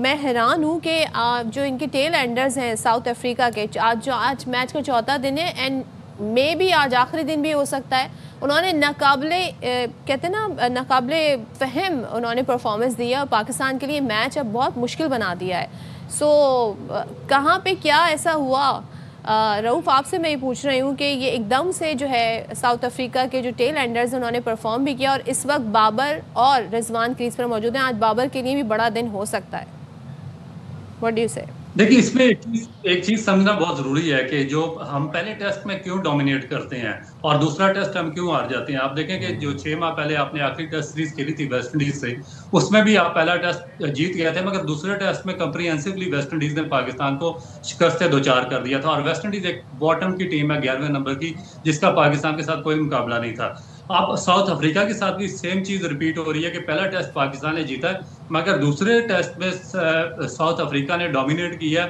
मैं हैरान हूँ कि जो इनके टेल एंडर्स हैं साउथ अफ्रीका के, आज मैच का चौथा दिन है एंड मे भी आज आखिरी दिन भी हो सकता है। उन्होंने नाकाबिले कहते हैं ना नाकाबिले फ़हम उन्होंने परफॉर्मेंस दिया और पाकिस्तान के लिए मैच अब बहुत मुश्किल बना दिया है। सो कहाँ पे क्या ऐसा हुआ? रऊफ़, आपसे मैं ये पूछ रही हूँ कि ये एकदम से जो है साउथ अफ्रीका के जो टेल एंडर्स उन्होंने परफॉर्म भी किया और इस वक्त बाबर और रिजवान क्रीज पर मौजूद हैं। आज बाबर के लिए भी बड़ा दिन हो सकता है। व्हाट डू यू से? देखिए, इसमें एक चीज समझना बहुत जरूरी है कि जो हम पहले टेस्ट में क्यों डोमिनेट करते हैं और दूसरा टेस्ट हम क्यों हार जाते हैं। आप देखें कि जो 6 माह पहले आपने आखिरी टेस्ट सीरीज खेली थी वेस्ट इंडीज से, उसमें भी आप पहला टेस्ट जीत गए थे, मगर दूसरे टेस्ट में कंप्रीहेंसिवली वेस्ट इंडीज ने पाकिस्तान को शिकस्त से दो चार कर दिया था। और वेस्ट इंडीज एक बॉटम की टीम है 11वें नंबर की, जिसका पाकिस्तान के साथ कोई मुकाबला नहीं था। अब साउथ अफ्रीका के साथ भी सेम चीज रिपीट हो रही है कि पहला टेस्ट पाकिस्तान ने जीता है, मगर दूसरे टेस्ट में साउथ अफ्रीका ने डोमिनेट किया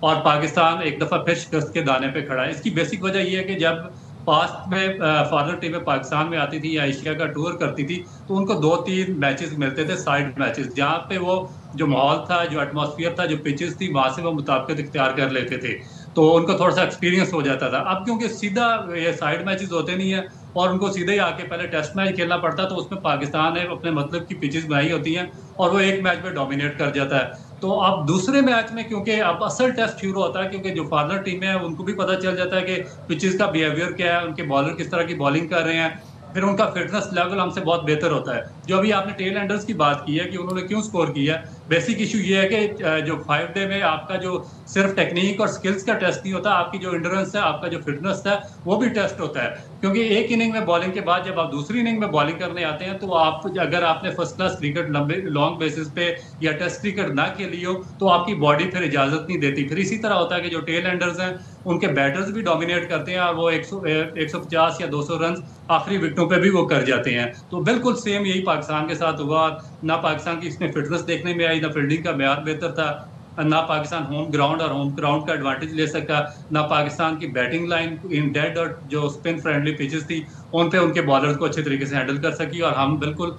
और पाकिस्तान एक दफा फिर शिकस्त के दाने पे खड़ा है। इसकी बेसिक वजह यह है कि जब पास्ट में फॉरेन टीमें पाकिस्तान में आती थी या एशिया का टूर करती थी, तो उनको 2-3 मैचेस मिलते थे, साइड मैचेस, जहाँ पे वो जो माहौल था, जो एटमॉस्फेयर था, जो पिचेस थी, वहां से वो मुताबिकत इख्तियार कर लेते थे, तो उनको थोड़ा सा एक्सपीरियंस हो जाता था। अब क्योंकि सीधा ये साइड मैचेस होते नहीं है और उनको सीधे ही आके पहले टेस्ट मैच खेलना पड़ता है, तो उसमें पाकिस्तान ने अपने मतलब की पिचेस बनाई होती हैं और वो एक मैच में डोमिनेट कर जाता है। तो अब दूसरे मैच में क्योंकि अब असल टेस्ट शुरू होता है, क्योंकि जो फॉरनर टीमें हैं उनको भी पता चल जाता है कि पिचेस का बिहेवियर क्या है, उनके बॉलर किस तरह की बॉलिंग कर रहे हैं, फिर उनका फिटनेस लेवल हमसे बहुत बेहतर होता है। जो अभी आपने टेल एंडर्स की बात की है कि उन्होंने क्यों स्कोर किया, बेसिक इशू ये है कि जो 5 डे में आपका जो सिर्फ टेक्निक और स्किल्स का टेस्ट नहीं होता, आपकी जो इंड्योरेंस है, आपका जो फिटनेस है, वो भी टेस्ट होता है। क्योंकि एक इनिंग में बॉलिंग के बाद जब आप दूसरी इनिंग में बॉलिंग करने आते हैं, तो आप अगर आपने फर्स्ट क्लास क्रिकेट लंबे लॉन्ग बेसिस पे या टेस्ट क्रिकेट ना खेली हो, तो आपकी बॉडी फिर इजाजत नहीं देती। फिर इसी तरह होता है कि जो टेल एंडर्स हैं उनके बैटर्स भी डोमिनेट करते हैं और वो 150 या 200 रन आखिरी विकेटों पे भी वो कर जाते हैं। तो बिल्कुल सेम यही पाकिस्तान के साथ हुआ। ना पाकिस्तान की इसमें फिटनेस देखने में आई, ना फील्डिंग का मेयार बेहतर था, ना पाकिस्तान होम ग्राउंड और होम ग्राउंड का एडवांटेज ले सका, ना पाकिस्तान की बैटिंग लाइन इन डेड और जो स्पिन फ्रेंडली पिचेस थी उन पे उनके बॉलर्स को अच्छे तरीके से हैंडल कर सकी और हम बिल्कुल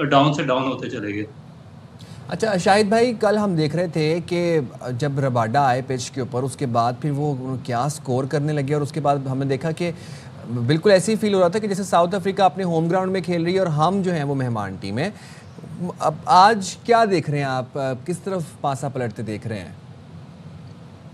डाउन से डाउन होते चले गए। अच्छा शाहिद भाई, कल हम देख रहे थे कि जब रबाडा आए पिच के ऊपर, उसके बाद फिर वो क्या स्कोर करने लगे और उसके बाद हमने देखा कि बिल्कुल ऐसे ही फील हो रहा था कि जैसे साउथ अफ्रीका अपने होम ग्राउंड में खेल रही है और हम जो हैं वो मेहमान टीम है। अब आज क्या देख रहे हैं आप, किस तरफ पासा पलटते देख रहे हैं?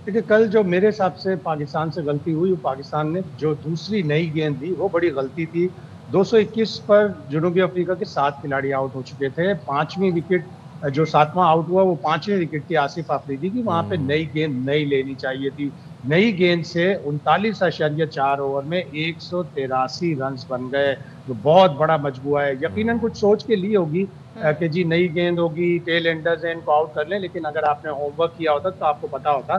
देखिए, कल जो मेरे हिसाब से पाकिस्तान से गलती हुई, वो पाकिस्तान ने जो दूसरी नई गेंद दी वो बड़ी गलती थी। 221 पर जनूबी अफ्रीका के 7 खिलाड़ी आउट हो चुके थे। 5वीं विकेट जो 7वां आउट हुआ वो 5वीं विकेट थी आसिफ आफरीदी की। वहां पे नई गेंद नहीं लेनी चाहिए थी। नई गेंद से 39.4 ओवर में 183 रन बन गए, जो बहुत बड़ा मजबूआ है। यकीनन कुछ सोच के लिए होगी कि जी नई गेंद होगी, टेल एंडर्स हैं, इनको आउट कर लें, लेकिन अगर आपने होमवर्क किया होता तो आपको पता होता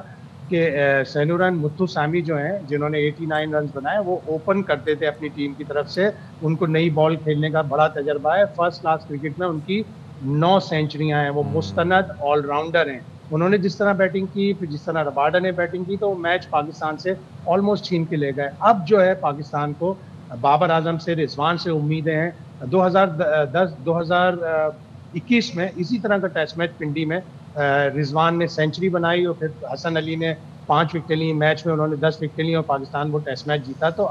कि सेनुरन मुत्तुसामी जो हैं, जिन्होंने 89 रन बनाए, वो ओपन करते थे अपनी टीम की तरफ से। उनको नई बॉल खेलने का बड़ा तजर्बा है। फर्स्ट क्लास क्रिकेट में उनकी 9 सेंचुरियां हैं। वो मुस्तनद ऑलराउंडर हैं। उन्होंने जिस तरह बैटिंग की, फिर जिस तरह रबाडा ने बैटिंग की, तो मैच पाकिस्तान से ऑलमोस्ट छीन के ले गए। अब जो है पाकिस्तान को बाबर आजम से, रिजवान से उम्मीदें हैं। 2021 में इसी तरह का टेस्ट मैच पिंडी में रिजवान ने सेंचुरी बनाई और फिर हसन अली ने 5 विकेटें ली। मैच में उन्होंने 10 विकेटें ली और पाकिस्तान वो टेस्ट मैच जीता। तो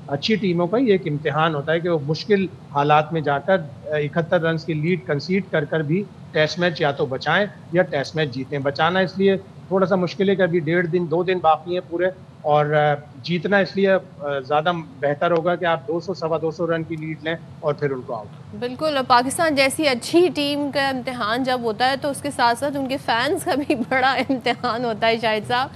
अच्छी टीमों का ये एक इम्तिहान होता है कि वो मुश्किल हालात में जाकर 71 रन की लीड कंसीड कर भी टेस्ट मैच या तो बचाएं या टेस्ट मैच जीतें। बचाना इसलिए थोड़ा सा मुश्किल है कि अभी 1.5 दिन 2 दिन बाकी हैं पूरे, और जीतना इसलिए ज़्यादा बेहतर होगा कि आप 200 सवा 200 रन की लीड लें और फिर उनको आउट। बिल्कुल, पाकिस्तान जैसी अच्छी टीम का इम्तिहान जब होता है तो उसके साथ साथ उनके फैंस का भी बड़ा इम्तिहान होता है। शाहिद साहब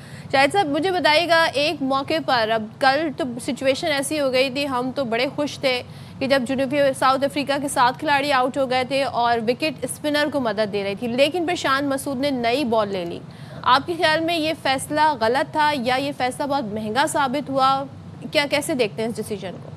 मुझे बताइएगा, एक मौके पर, अब कल तो सिचुएशन ऐसी हो गई थी, हम तो बड़े खुश थे कि जब साउथ अफ्रीका के 7 खिलाड़ी आउट हो गए थे और विकेट स्पिनर को मदद दे रही थी, लेकिन फिर शान मसूद ने नई बॉल ले ली। आपके ख्याल में ये फैसला गलत था या ये फैसला बहुत महंगा साबित हुआ? कैसे देखते हैं इस डिसीजन को?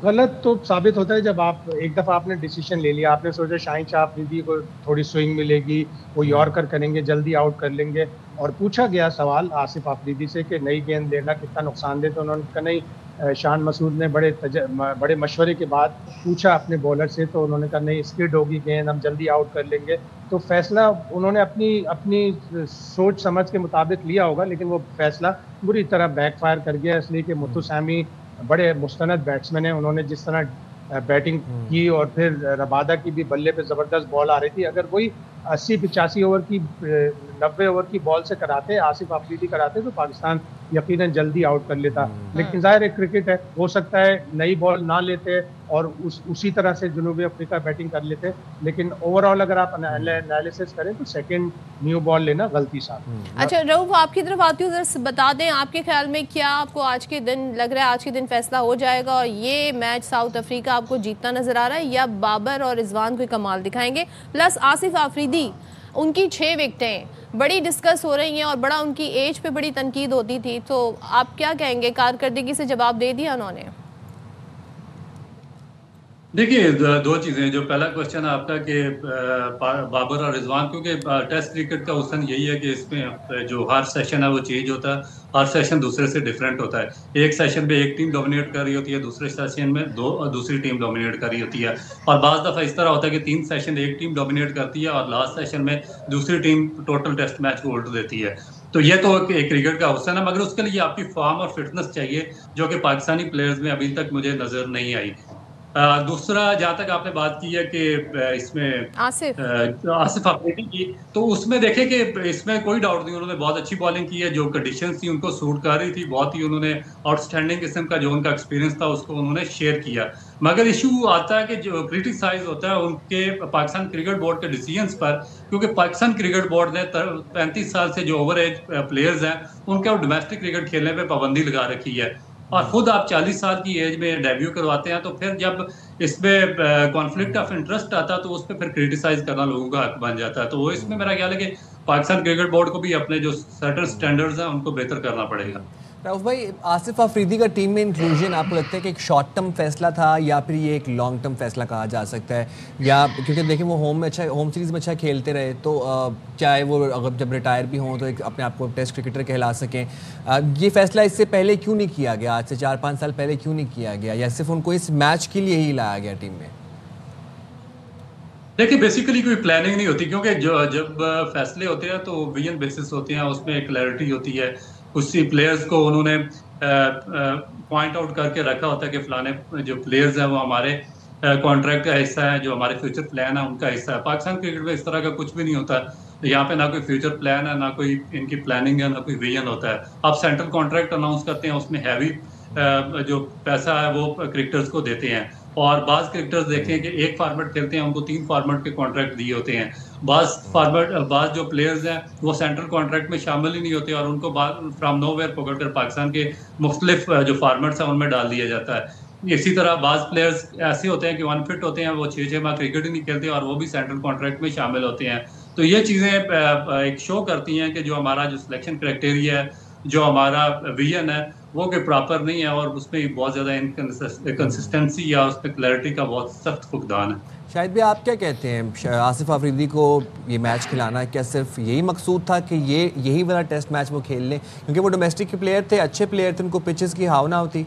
गलत तो साबित होता है जब आप एक दफ़ा आपने डिसीजन ले लिया, आपने सोचा शाहिन शाह अफरीदी को थोड़ी स्विंग मिलेगी, वो यॉर्कर करेंगे, जल्दी आउट कर लेंगे। और पूछा गया सवाल आसिफ अफरीदी से कि नई गेंद लेना कितना नुकसानदेह, तो उन्होंने कहा नहीं, शान मसूद ने बड़े मशवरे के बाद पूछा अपने बॉलर से, तो उन्होंने कहा नहीं स्किड होगी गेंद, हम जल्दी आउट कर लेंगे। तो फैसला उन्होंने अपनी अपनी सोच समझ के मुताबिक लिया होगा, लेकिन वो फैसला बुरी तरह बैकफायर कर गया, इसलिए कि मुत्तु बड़े मुस्तनद बैट्समैन हैं। उन्होंने जिस तरह बैटिंग की और फिर रबादा की भी बल्ले पे ज़बरदस्त बॉल आ रही थी, अगर वही 80-85 ओवर की 90 ओवर की बॉल से कराते, आसिफ अफरीदी कराते, तो पाकिस्तान यकीनन जल्दी आउट कर लेता। लेकिन ज़ाहिर है क्रिकेट है, हो सकता है नई बॉल ना लेते और उसी तरह से जनूबी अफ्रीका बैटिंग कर लेते, लेकिन ओवरऑल अगर आप एनालिसिस करें तो सेकंड न्यू बॉल लेना गलती साबित। अच्छा रऊफ, आपकी तरफ आती हूँ, जरा बता दें आपके ख्याल में क्या आपको आज के दिन लग रहा है, आज के दिन फैसला हो जाएगा और ये मैच साउथ अफ्रीका आपको जीतता नजर आ रहा है, या बाबर और रिजवान कोई कमाल दिखाएंगे? प्लस आसिफ अफरीदी, उनकी 6 विकेटें बड़ी डिस्कस हो रही हैं और बड़ा उनकी एज पे बड़ी तनकीद होती थी, तो आप क्या कहेंगे? कारकर्दगी से जवाब दे दिया उन्होंने। देखिए, दो चीज़ें। जो पहला क्वेश्चन है आपका कि बाबर और रिजवान, क्योंकि टेस्ट क्रिकेट का हुसन यही है कि इसमें जो हर सेशन है वो चेंज होता है, हर सेशन दूसरे से डिफरेंट होता है। एक सेशन में एक टीम डोमिनेट कर रही होती है, दूसरे सेशन में दूसरी टीम डोमिनेट कर रही होती है, और बाज़ दफ़ा इस तरह होता है कि 3 सेशन एक टीम डोमिनेट करती है और लास्ट सेशन में दूसरी टीम टोटल टेस्ट मैच को उल्ट देती है। तो ये तो एक क्रिकेट का हुसन है, मगर उसके लिए आपकी फॉर्म और फिटनेस चाहिए, जो कि पाकिस्तानी प्लेयर्स में अभी तक मुझे नज़र नहीं आई। दूसरा, जहाँ तक आपने बात की है कि इसमें आसिफ अफरीदी की, तो उसमें देखें कि इसमें कोई डाउट नहीं, उन्होंने बहुत अच्छी बॉलिंग की है, जो कंडीशंस थी उनको सूट कर रही थी, बहुत ही उन्होंने आउटस्टैंडिंग किस्म का जो उनका एक्सपीरियंस था उसको उन्होंने शेयर किया। मगर इशू आता है कि जो क्रिटिसाइज होता है उनके पाकिस्तान क्रिकेट बोर्ड के डिसीजंस पर, क्योंकि पाकिस्तान क्रिकेट बोर्ड ने 35 साल से जो ओवर एज प्लेयर्स हैं उनके डोमेस्टिक क्रिकेट खेलने पर पाबंदी लगा रखी है, और खुद आप 40 साल की एज में डेब्यू करवाते हैं, तो फिर जब इसमें कॉन्फ्लिक्ट ऑफ इंटरेस्ट आता है तो उस पर फिर क्रिटिसाइज करना लोगों का हक बन जाता है। तो वो इसमें मेरा ख्याल है कि पाकिस्तान क्रिकेट बोर्ड को भी अपने जो सर्टेन स्टैंडर्ड्स हैं उनको बेहतर करना पड़ेगा। राउफ भाई, आसिफ अफरीदी का टीम में इंक्लूजन आपको लगता है कि एक शॉर्ट टर्म फैसला था या फिर ये एक लॉन्ग टर्म फैसला कहा जा सकता है? या क्योंकि देखिए वो होम सीरीज़ में अच्छा खेलते रहे, तो चाहे वो अगर जब रिटायर भी हों तो एक अपने आप को टेस्ट क्रिकेटर कहला सकें, ये फैसला इससे पहले क्यों नहीं किया गया, आज से 4-5 साल पहले क्यों नहीं किया गया, या सिर्फ उनको इस मैच के लिए ही लाया गया टीम में? देखिए, बेसिकली कोई प्लानिंग नहीं होती, क्योंकि जब फैसले होते हैं तो ओपिनियन बेसिस होते हैं, उसमें क्लैरिटी होती है। कुछ प्लेयर्स को उन्होंने पॉइंट आउट करके रखा होता है कि फलाने जो प्लेयर्स हैं वो हमारे कॉन्ट्रैक्ट का हिस्सा है, जो हमारे फ्यूचर प्लान है उनका हिस्सा है। पाकिस्तान क्रिकेट में इस तरह का कुछ भी नहीं होता। यहाँ पे ना कोई फ्यूचर प्लान है, ना कोई इनकी प्लानिंग है, ना कोई विजन होता है। आप सेंट्रल कॉन्ट्रैक्ट अनाउंस करते हैं, उसमें हैवी जो पैसा है वो क्रिकेटर्स को देते हैं, और बाज़ क्रिकेटर्स देखें कि एक फॉर्मेट खेलते हैं, उनको 3 फॉर्मेट के कॉन्ट्रैक्ट दिए होते हैं। बाज़ जो प्लेयर्स हैं वो सेंट्रल कॉन्ट्रैक्ट में शामिल ही नहीं होते, और उनको फ्राम नोवेयर पकड़ कर पाकिस्तान के मुख्तलिफ जो फॉर्मेट्स हैं उनमें डाल दिया जाता है। इसी तरह बाज़ प्लेयर्स ऐसे होते हैं कि अनफिट होते हैं, वो 6-6 माह क्रिकेट ही नहीं खेलते, और वो भी सेंट्रल कॉन्ट्रैक्ट में शामिल होते हैं। तो ये चीज़ें एक शो करती हैं कि जो हमारा जो सिलेक्शन क्राइटेरिया है, जो हमारा विजन है, वो कि प्रॉपर नहीं है, और उसमें बहुत ज़्यादा इनकंसिस्टेंसी या उस पर क्लैरिटी का बहुत सख्त फुकदान है। शाहिद भाई, आप क्या कहते हैं, आसिफ अफरीदी को ये मैच खिलाना क्या सिर्फ यही मकसूद था कि यही वाला टेस्ट मैच वो खेल लें, क्योंकि वो डोमेस्टिक के प्लेयर थे, अच्छे प्लेयर थे, उनको पिचेस की हाव ना होती?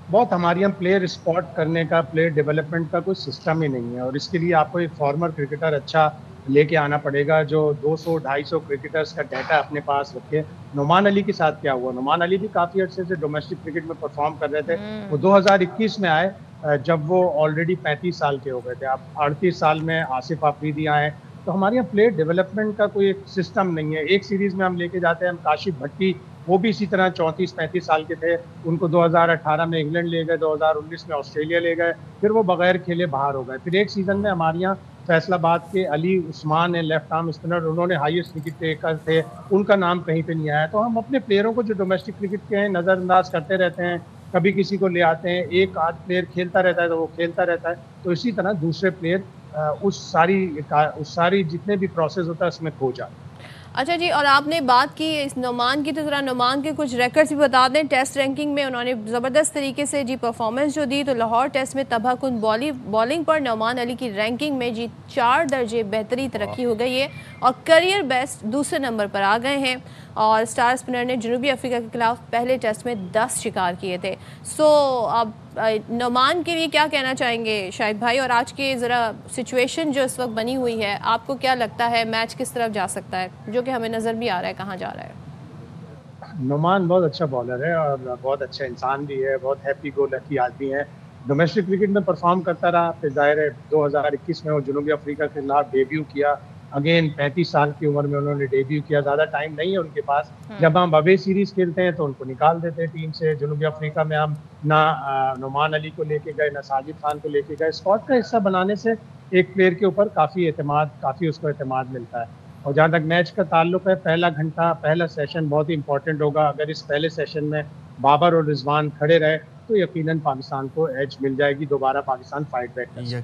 बहुत हमारे यहाँ प्लेयर स्पॉट करने का, प्लेयर डेवलपमेंट का कोई सिस्टम ही नहीं है, और इसके लिए आपको एक फॉर्मर क्रिकेटर अच्छा लेके आना पड़ेगा जो 200-250 क्रिकेटर्स का डाटा अपने पास रखे। नुमान अली के साथ क्या हुआ? नुमान अली भी काफ़ी अर्से से डोमेस्टिक क्रिकेट में परफॉर्म कर रहे थे, वो 2021 में आए जब वो ऑलरेडी 35 साल के हो गए थे। अब 38 साल में आसिफ अफरीदी आए, तो हमारे यहाँ प्लेयर डेवलपमेंट का कोई एक सिस्टम नहीं है। एक सीरीज़ में हम लेके जाते हैं, हम काशिफ भट्टी, वो भी इसी तरह 34-35 साल के थे, उनको 2018 में इंग्लैंड ले गए, 2019 में ऑस्ट्रेलिया ले गए, फिर वो बगैर खेले बाहर हो गए। फिर एक सीज़न में हमारे यहाँ फैसलाबाद के अली उस्मान है, लेफ्ट आर्म स्पिनर, उन्होंने हाईएस्ट विकेट टेकर थे, उनका नाम कहीं पे नहीं आया। तो हम अपने प्लेयरों को जो डोमेस्टिक क्रिकेट के हैं नज़रअंदाज करते रहते हैं, कभी किसी को ले आते हैं, एक आध प्लेयर खेलता रहता है तो वो खेलता रहता है, तो इसी तरह दूसरे प्लेयर उस सारी जितने भी प्रोसेस होता है उसमें खो जाते हैं। अच्छा जी, और आपने बात की इस नुमान की, तो ज़रा नुमान के कुछ रिकॉर्ड्स भी बता दें। टेस्ट रैंकिंग में उन्होंने ज़बरदस्त तरीके से जी परफॉर्मेंस जो दी, तो लाहौर टेस्ट में तबाहकुन बॉलिंग पर नुमान अली की रैंकिंग में जी 4 दर्जे बेहतरी तरक्की हो गई है और करियर बेस्ट दूसरे नंबर पर आ गए हैं। और स्टार स्पिनर ने जनूबी अफ्रीका के खिलाफ पहले टेस्ट में 10 शिकार किए थे। सो अब नुमान के लिए क्या कहना चाहेंगे शाहिद भाई, और आज की ज़रा सिचुएशन जो इस वक्त बनी हुई है, आपको क्या लगता है मैच किस तरफ जा सकता है, जो कि हमें नज़र भी आ रहा है कहाँ जा रहा है? नुमान बहुत अच्छा बॉलर है और बहुत अच्छा इंसान भी है, बहुत हैप्पी गो लकी आदमी है। डोमेस्टिक क्रिकेट में परफॉर्म करता रहा, फिर जाहिर है 2021 में वो जनूबी अफ्रीका के खिलाफ डेब्यू किया। अगेन 35 साल की उम्र में उन्होंने डेब्यू किया, ज़्यादा टाइम नहीं है उनके पास। जब हम अवे सीरीज खेलते हैं तो उनको निकाल देते हैं टीम से। जनूबी अफ्रीका में हम ना नुमान अली को लेके गए, ना साजिद खान को लेके गए। स्क्वाड का हिस्सा बनाने से एक प्लेयर के ऊपर काफ़ी उसको एतमाद मिलता है। और जहाँ तक मैच का ताल्लुक है, पहला घंटा, पहला सेशन बहुत ही इंपॉर्टेंट होगा। अगर इस पहले सेशन में बाबर और रिजवान खड़े रहे तो यकीनन पाकिस्तान को एज मिल जाएगी, दोबारा पाकिस्तान फाइट बैक कर सकता है।